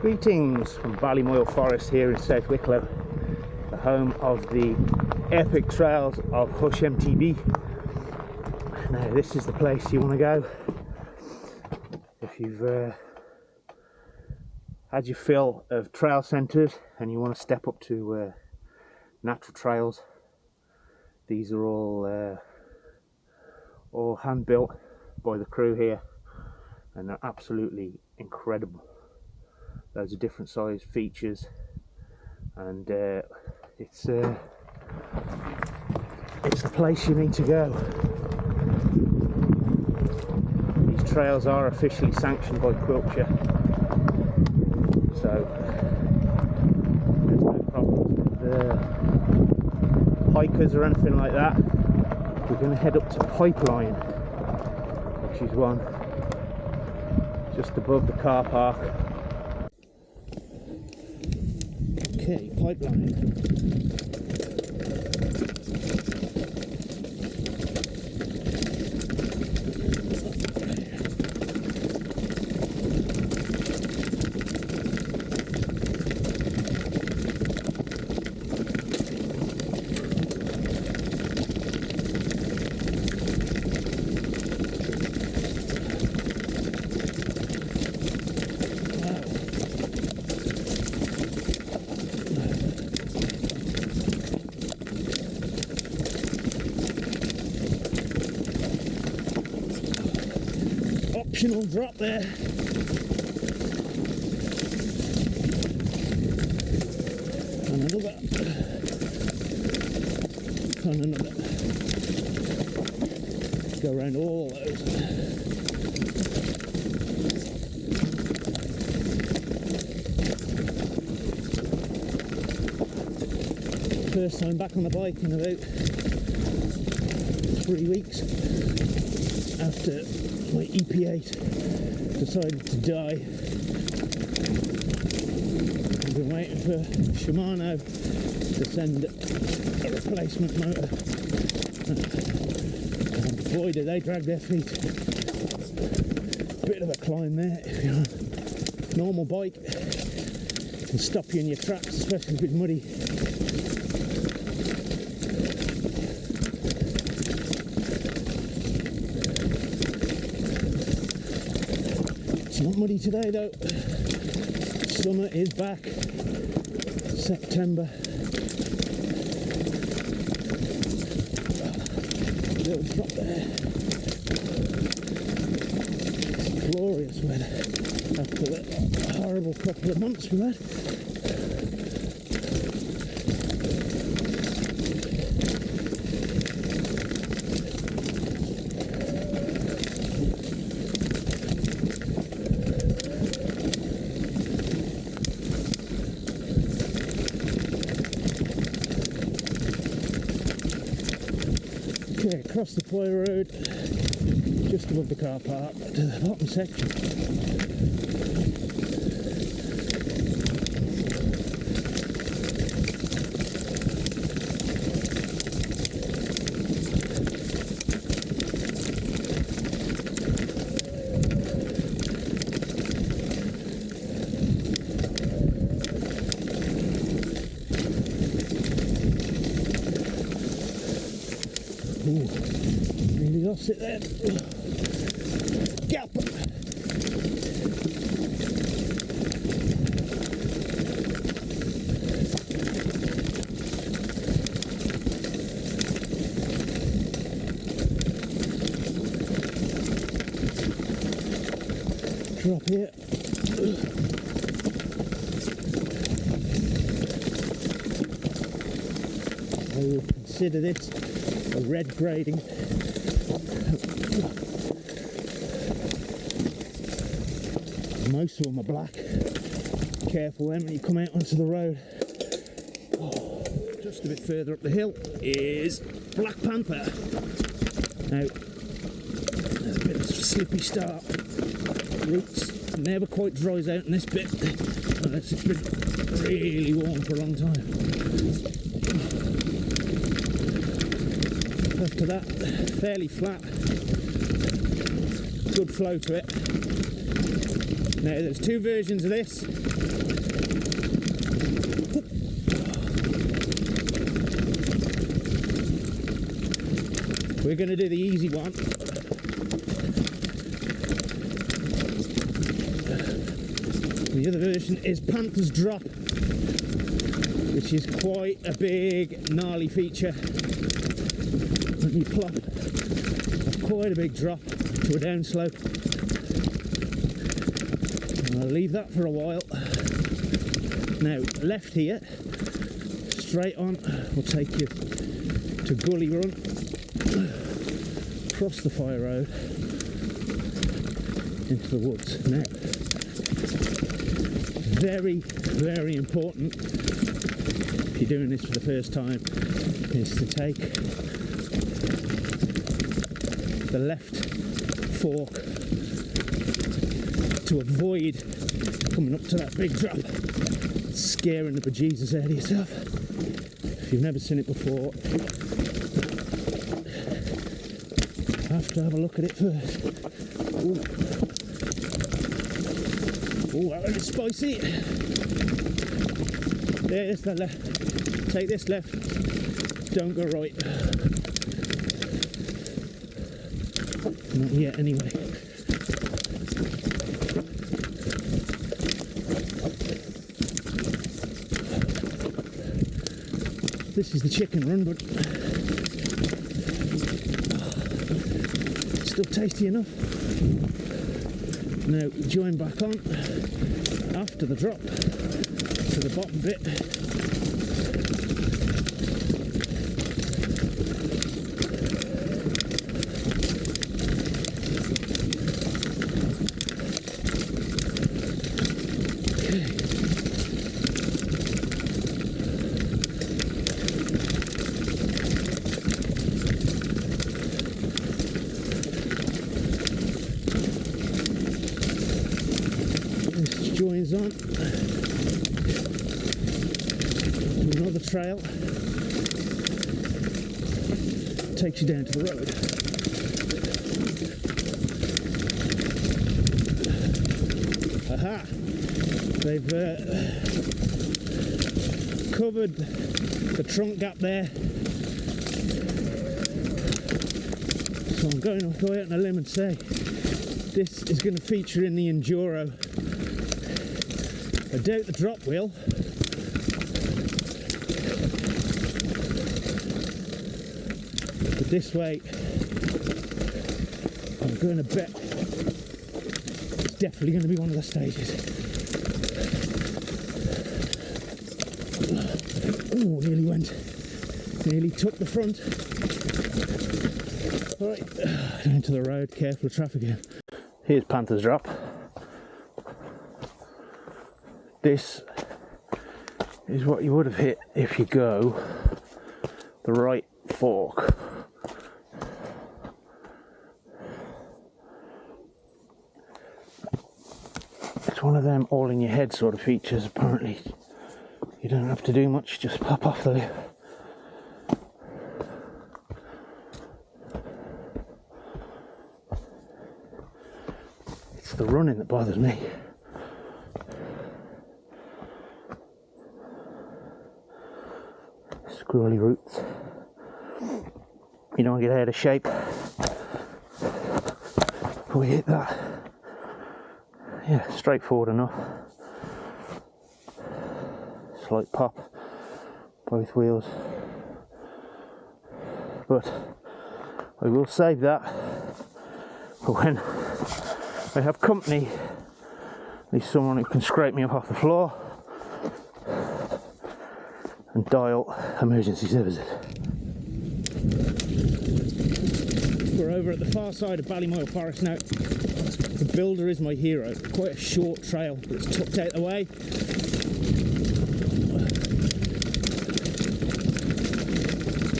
Greetings from Ballymoyle Forest here in South Wicklow, the home of the epic trails of Hush MTB. Now this is the place you want to go if you've had your fill of trail centres and you want to step up to natural trails. These are all hand built by the crew here, and they're absolutely incredible. Loads of different size features, and it's a place you need to go. These trails are officially sanctioned by Quiltshire, so there's no problem with hikers or anything like that. We're going to head up to Pipeline, which is one just above the car park. Okay, Pipeline. Optional drop there. And another. And another. Go around all those. First time back on the bike in about 3 weeks after my EP8 decided to die. I've been waiting for Shimano to send a replacement motor, and boy did they drag their feet. Bit of a climb there. If you're on a normal bike, it can stop you in your tracks, especially if it's muddy. It's not muddy today though. Summer is back. September. Little drop there. It's glorious weather after the horrible couple of months we had. Okay, across the Ploy Road, just above the car park, to the bottom section. Ooh, nearly lost it there. Gap! Drop here. I would consider this a red grading. Most of them are black. Careful then when you come out onto the road. Oh, just a bit further up the hill is Black Panther. Now, there's a bit of a slippy start. Roots never quite dries out in this bit unless it's been really warm for a long time. After that, fairly flat, good flow to it. Now there's two versions of this. We're going to do the easy one. The other version is Panther's drop, which is quite a big, gnarly feature. And you plop quite a big drop to a downslope. And I'll leave that for a while. Now, left here, straight on, will take you to Gully Run, across the fire road, into the woods. Now, very, very important, if you're doing this for the first time, is to take the left fork to avoid coming up to that big drop, scaring the bejesus out of yourself. If you've never seen it before, you have to have a look at it first. Ooh. Oh, that was spicy. There's the left. Take this left. Don't go right. Not yet, anyway. This is the chicken run, but still tasty enough. Now join back on after the drop to the bottom bit. Joins on another trail, takes you down to the road. Aha! They've covered the trunk gap there, so I'm going to go out on a limb and say this is going to feature in the Enduro. I doubt the drop will. But this way, I'm going to bet it's definitely going to be one of the stages. Oh, nearly took the front. Alright, down to the road, careful of traffic here. Here's Panther's drop. This is what you would have hit if you go the right fork. It's one of them all in your head sort of features. Apparently you don't have to do much, just pop off the lip. It's the running that bothers me. Squirrely roots. You don't get out of shape before you hit that. Yeah, straightforward enough. Slight pop, both wheels. But I will save that for when I have company, at least someone who can scrape me up off the floor and dial emergency services. We're over at the far side of Ballymoyle Forest now. The builder is my hero. Quite a short trail, but it's tucked out the way.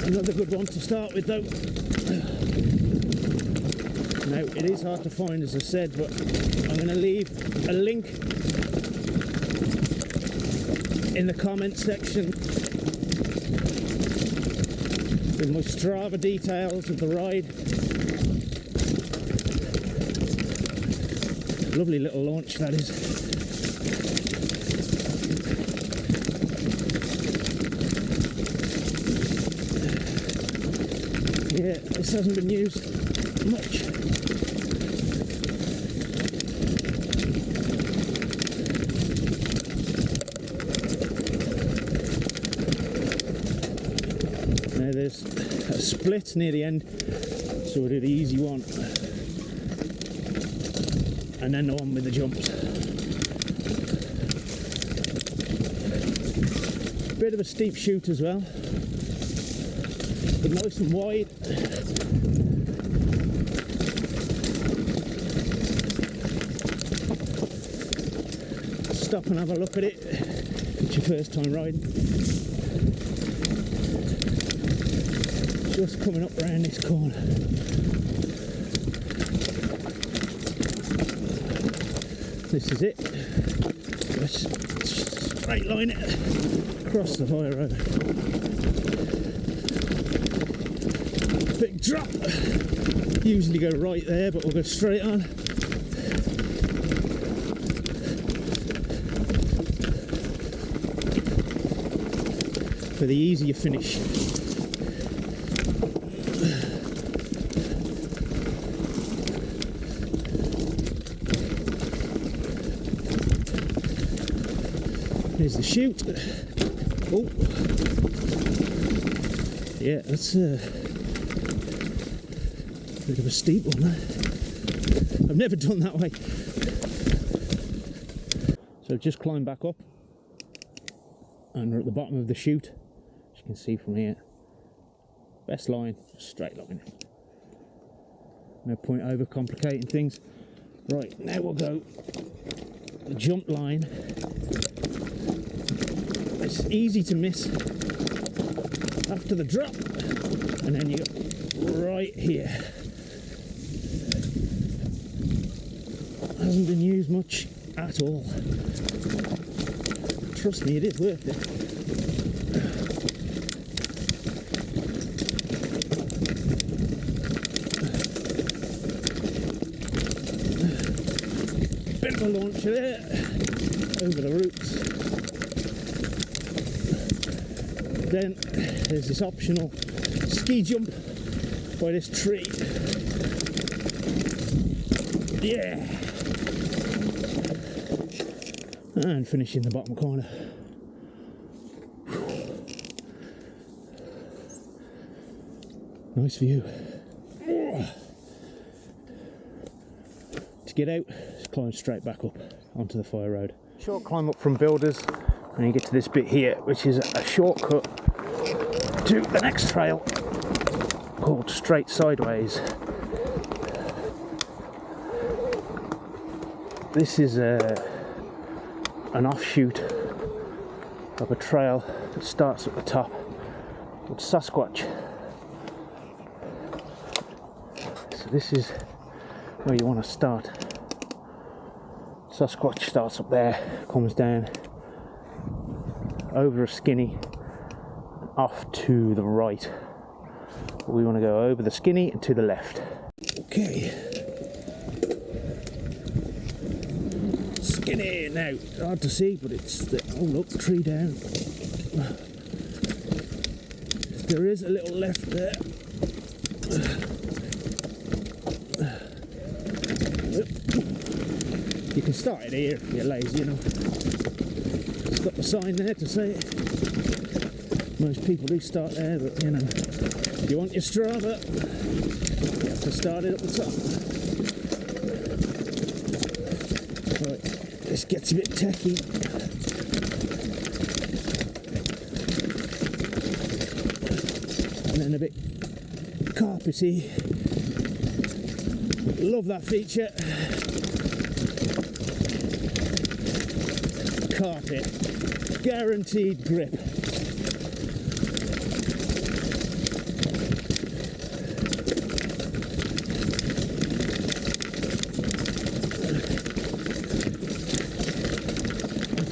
Another good one to start with though. Now it is hard to find, as I said, but I'm going to leave a link in the comment section with my Strava details of the ride. Lovely little launch that is. Yeah, this hasn't been used much. Now there's a split near the end, so we'll do the easy one and then on with the jumps. Bit of a steep chute as well, but nice and wide. Stop and have a look at it. It's your first time riding. Just coming up round this corner. This is it. Let's straight line it across the high road. Big drop. Usually go right there, but we'll go straight on. For the easier finish. Here's the chute. Oh, yeah, that's a bit of a steep one there. I've never done that way. So just climb back up, and we're at the bottom of the chute, as you can see from here. Best line, straight line. No point over complicating things. Right, now we'll go the jump line. It's easy to miss after the drop, and then you go right here. Hasn't been used much at all. Trust me, it is worth it. Bit of a launcher there, over the roots. Then there's this optional ski jump by this tree. Yeah! And finishing the bottom corner. Nice view. To get out, just climb straight back up onto the fire road. Short climb up from Builders, and you get to this bit here, which is a shortcut to the next trail called Straight Sideways. This is an offshoot of a trail that starts at the top called Sasquatch. So this is where you want to start. Sasquatch starts up there, comes down over a skinny, off to the right. We want to go over the skinny and to the left. Okay. Skinny now, hard to see, but it's the, oh look, tree down. There is a little left there. You can start it here if you're lazy, you know. It's got the sign there to say it. Most people do start there, but you know, if you want your Strava, you have to start it at the top. Right, this gets a bit techie. And then a bit carpety. Love that feature. Carpet, guaranteed grip.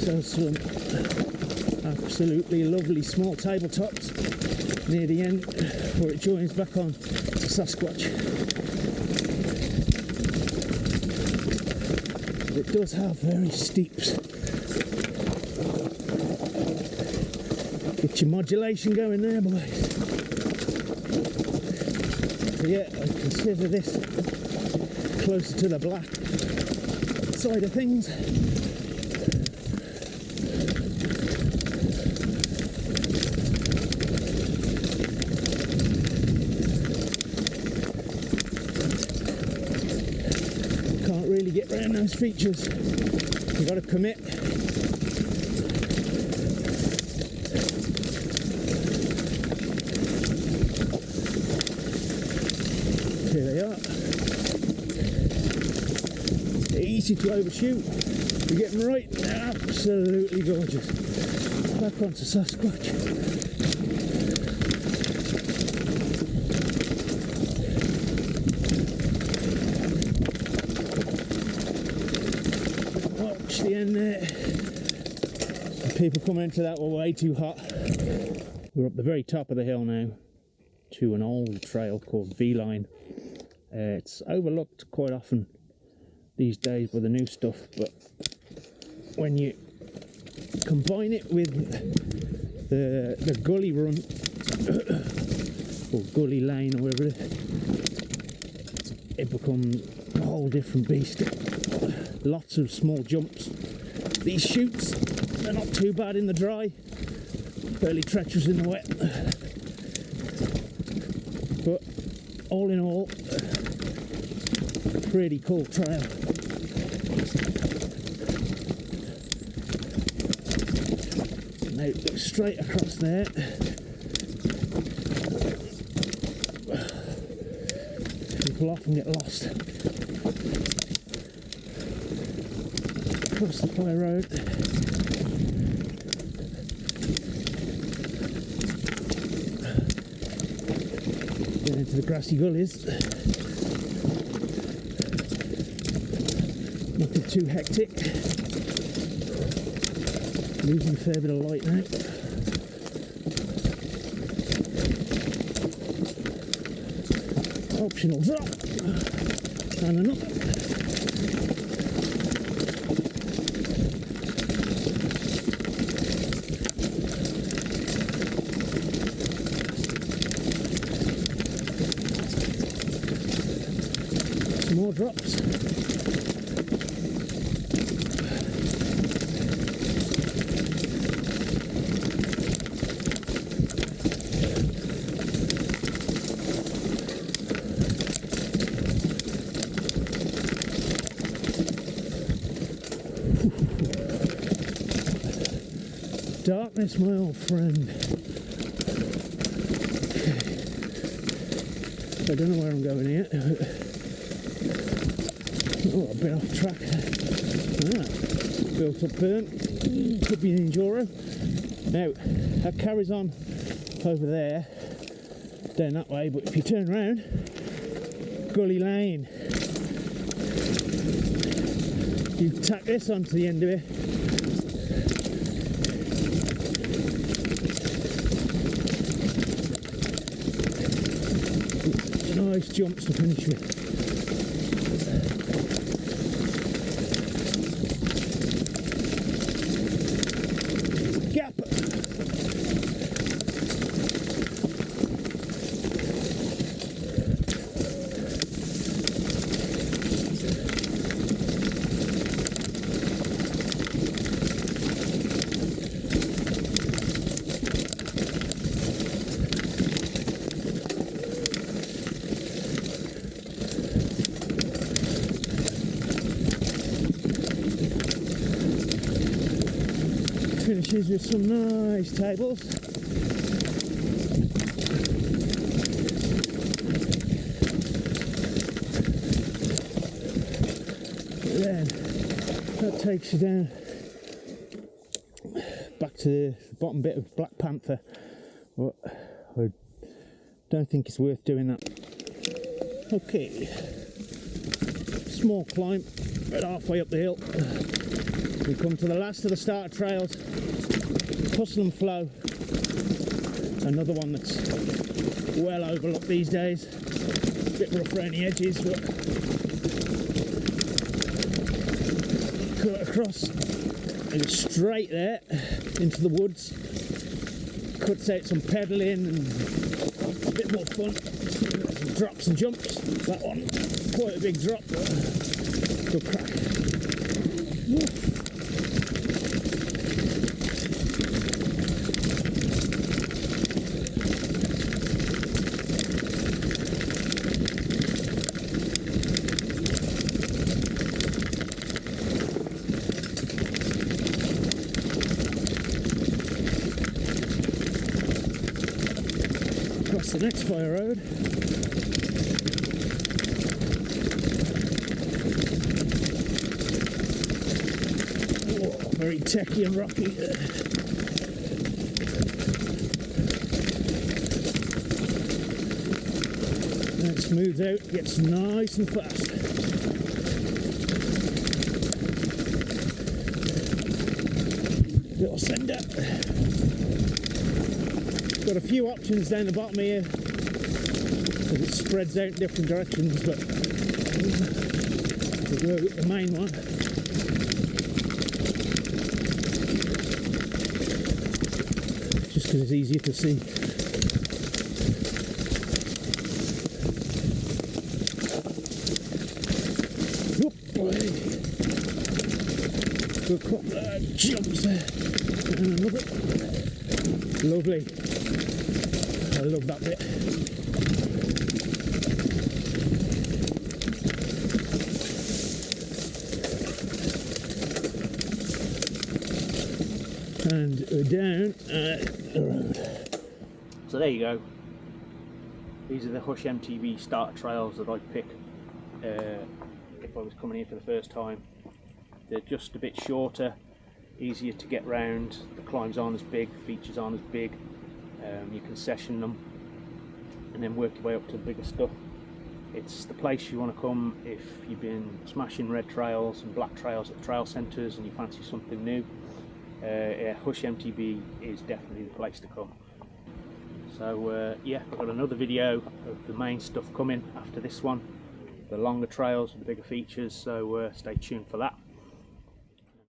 So some absolutely lovely small tabletops near the end where it joins back on to Sasquatch. it does have very steeps. Get your modulation going there, boys. So yeah, I consider this closer to the black side of things. Can't really get around those features. You've got to commit. Here they are. They're easy to overshoot. You get them right, they're absolutely gorgeous. Back onto Sasquatch. Watch the end there. Some people coming into that were way too hot. We're up the very top of the hill now to an old trail called V-Line. It's overlooked quite often these days with the new stuff, but when you combine it with the Gully Run or Gully Lane or whatever it is, it becomes a whole different beast. Lots of small jumps. These chutes, they're not too bad in the dry, fairly treacherous in the wet, but all in all, pretty cool trail. Now look straight across there. People often get lost. Across the Pie Road. Then into the grassy gullies. Nothing too hectic. Losing a fair bit of light now. Optional drop. And another. Some more drops. Darkness, my old friend. I don't know where I'm going here. Oh, I've been off track. Built up burn. Could be an enduro. Now, that carries on over there, down that way, but if you turn around, Gully Lane. You tack this onto the end of it. Nice jumps to finish with. Gap. Finishes with some nice tables. Then that takes you down back to the bottom bit of Black Panther. But I don't think it's worth doing that. Okay, small climb, about halfway up the hill. We come to the last of the starter trails, Hustle and Flow, another one that's well overlooked these days, a bit rough around the edges, but cut across and go straight there into the woods. Cuts out some pedalling and a bit more fun. Some drops and jumps. That one, quite a big drop, but good crack. Across the next fire road. Whoa, very techy and rocky. And it smooths out, gets nice and fast. Little sender. Got a few options down the bottom here because it spreads out in different directions, but we'll go with the main one. Just because it's easier to see. Good couple of jumps there. And another. Lovely. I love that bit. And we're down the road. So there you go. These are the Hush MTB starter trails that I'd pick if I was coming in for the first time. They're just a bit shorter, easier to get round, the climbs aren't as big, features aren't as big. You can session them and then work your way up to the bigger stuff. It's the place you want to come if you've been smashing red trails and black trails at trail centres and you fancy something new. Yeah, Hush MTB is definitely the place to come. So yeah, I've got another video of the main stuff coming after this one, the longer trails with the bigger features, so stay tuned for that.